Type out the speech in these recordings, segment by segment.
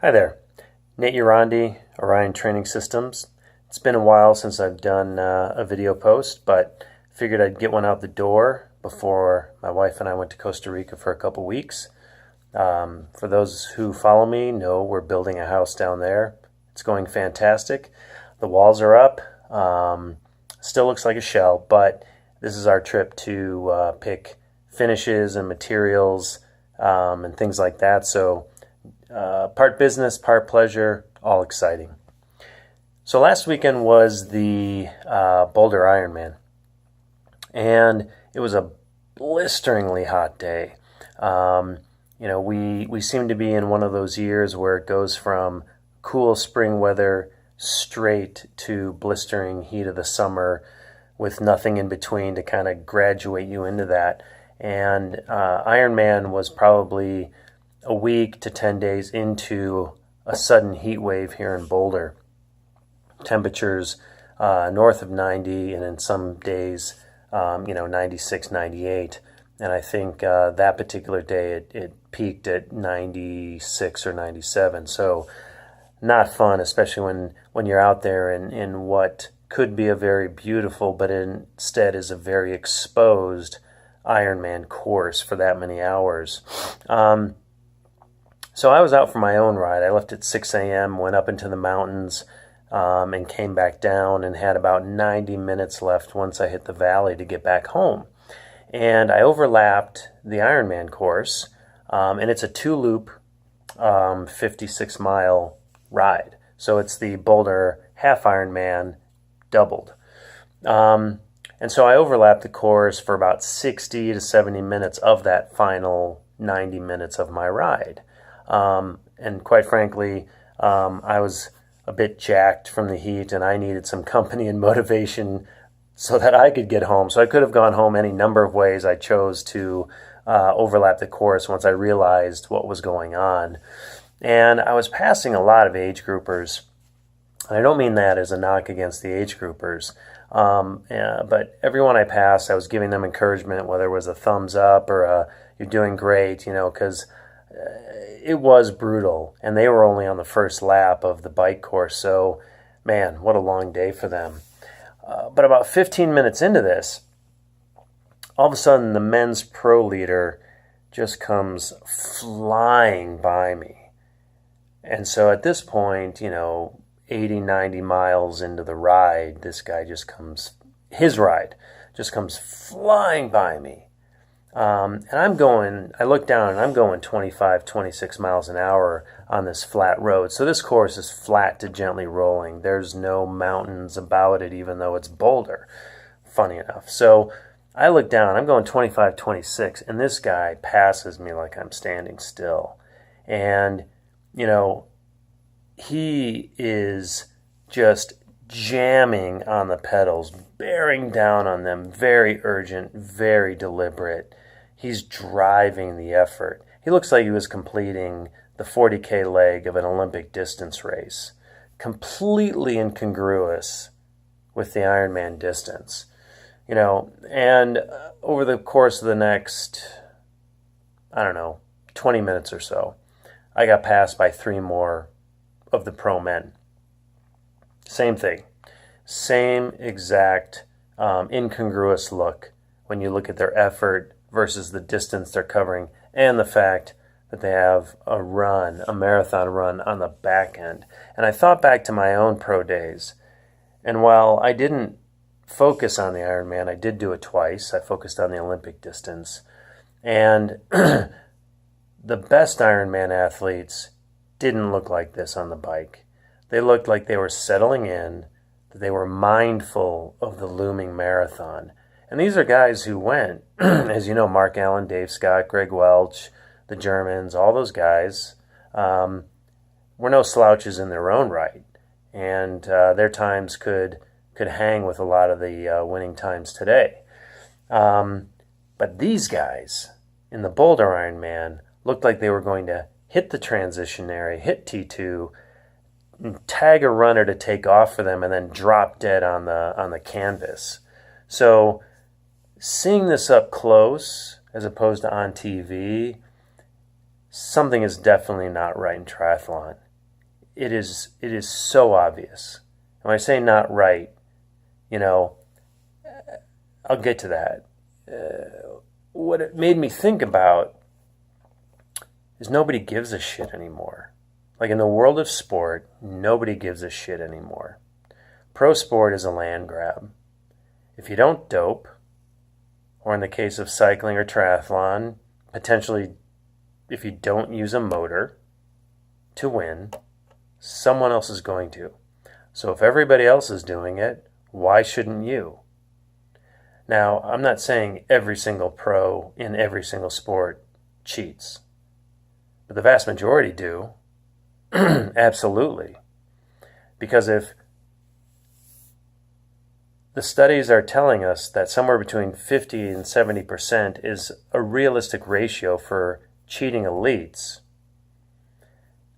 Hi there, Nate Urandi, Orion Training Systems. It's been a while since I've done a video post, but figured I'd get one out the door before my wife and I went to Costa Rica for a couple weeks. For those who follow me, know we're building a house down there. It's going fantastic. The walls are up. Still looks like a shell, but this is our trip to pick finishes and materials and things like that. So part business, part pleasure, all exciting. So last weekend was the Boulder Ironman, and it was a blisteringly hot day. We seem to be in one of those years where it goes from cool spring weather straight to blistering heat of the summer with nothing in between to kind of graduate you into that. And Ironman was probably a week to 10 days into a sudden heat wave here in Boulder. Temperatures north of 90, and in some days, 96, 98. And I think that particular day it peaked at 96 or 97. So not fun, especially when you're out there in what could be a very beautiful, but instead is a very exposed Ironman course for that many hours. So I was out for my own ride. I left at 6 a.m., went up into the mountains, and came back down and had about 90 minutes left once I hit the valley to get back home. And I overlapped the Ironman course, and it's a two-loop, 56-mile ride. So it's the Boulder half Ironman doubled. And so I overlapped the course for about 60 to 70 minutes of that final 90 minutes of my ride. And quite frankly, I was a bit jacked from the heat, and I needed some company and motivation so that I could get home. So I could have gone home any number of ways. I chose to overlap the course once I realized what was going on. And I was passing a lot of age groupers. And I don't mean that as a knock against the age groupers. But everyone I passed, I was giving them encouragement, whether it was a thumbs up or a, you're doing great, because it was brutal, and they were only on the first lap of the bike course. So, man, what a long day for them. But about 15 minutes into this, all of a sudden the men's pro leader just comes flying by me. And so at this point, 80, 90 miles into the ride, this guy his ride just comes flying by me. And I look down and I'm going 25, 26 miles an hour on this flat road. So this course is flat to gently rolling. There's no mountains about it, even though it's Boulder, funny enough. So I look down, I'm going 25, 26, and this guy passes me like I'm standing still. And, he is just jamming on the pedals, bearing down on them, very urgent, very deliberate. He's driving the effort. He looks like he was completing the 40K leg of an Olympic distance race, completely incongruous with the Ironman distance. And over the course of the next, 20 minutes or so, I got passed by 3 more of the pro men. Same thing. Same exact incongruous look when you look at their effort versus the distance they're covering, and the fact that they have a marathon run on the back end. And I thought back to my own pro days, and while I didn't focus on the Ironman, I did do it twice. I focused on the Olympic distance. And the best Ironman athletes didn't look like this on the bike. They looked like they were settling in, that they were mindful of the looming marathon. And these are guys who went, as you know, Mark Allen, Dave Scott, Greg Welch, the Germans, all those guys were no slouches in their own right. And their times could hang with a lot of the winning times today. But these guys in the Boulder Ironman looked like they were going to hit the transition area, hit T2, tag a runner to take off for them, and then drop dead on the canvas. So seeing this up close as opposed to on TV, something is definitely not right in triathlon. it is so obvious. When I say not right, I'll get to that. What it made me think about is nobody gives a shit anymore. Like in the world of sport, nobody gives a shit anymore. Pro sport is a land grab. If you don't dope, or in the case of cycling or triathlon, potentially if you don't use a motor to win, someone else is going to. So if everybody else is doing it, why shouldn't you? Now, I'm not saying every single pro in every single sport cheats, but the vast majority do. Absolutely. Because if the studies are telling us that somewhere between 50 and 70% is a realistic ratio for cheating elites,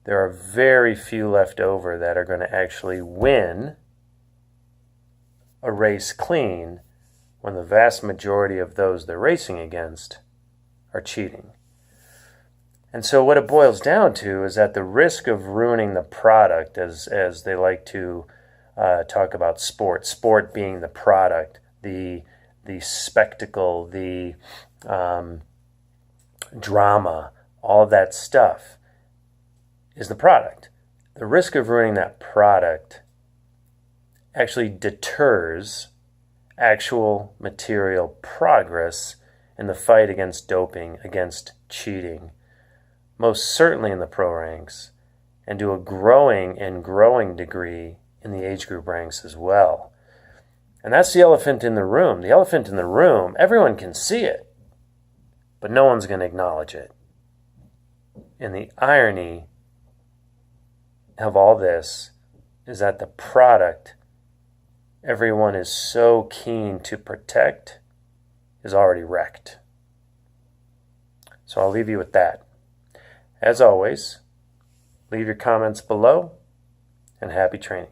there are very few left over that are going to actually win a race clean when the vast majority of those they're racing against are cheating. And so what it boils down to is that the risk of ruining the product, as they like to talk about sport being the product, the spectacle, the drama, all of that stuff is the product. The risk of ruining that product actually deters actual material progress in the fight against doping, against cheating, most certainly in the pro ranks, and to a growing degree in the age group ranks as well. And that's the elephant in the room. The elephant in the room, everyone can see it, but no one's going to acknowledge it. And the irony of all this is that the product everyone is so keen to protect is already wrecked. So I'll leave you with that. As always, leave your comments below, and happy training.